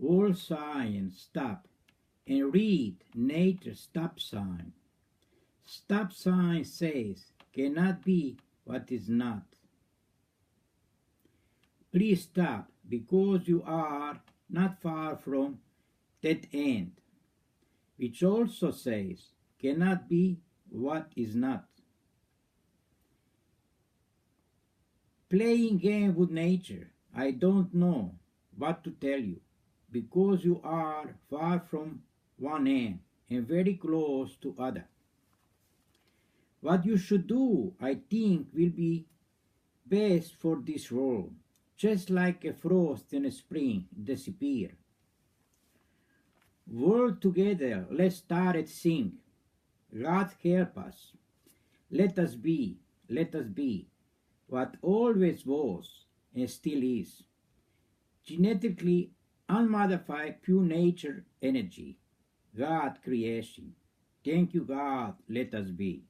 All science stop and read nature's stop sign. Stop sign says cannot be what is not. Please stop because you are not far from that end, which also says cannot be what is not. Playing game with nature, I don't know what to tell you, because you are far from one end and very close to other. What you should do, I think, will be best for this role, just like a frost in a spring disappear. Work together, let's start and sing. God help us. Let us be, what always was and still is. Genetically unmodified pure nature energy. God creation. Thank you, God, let us be.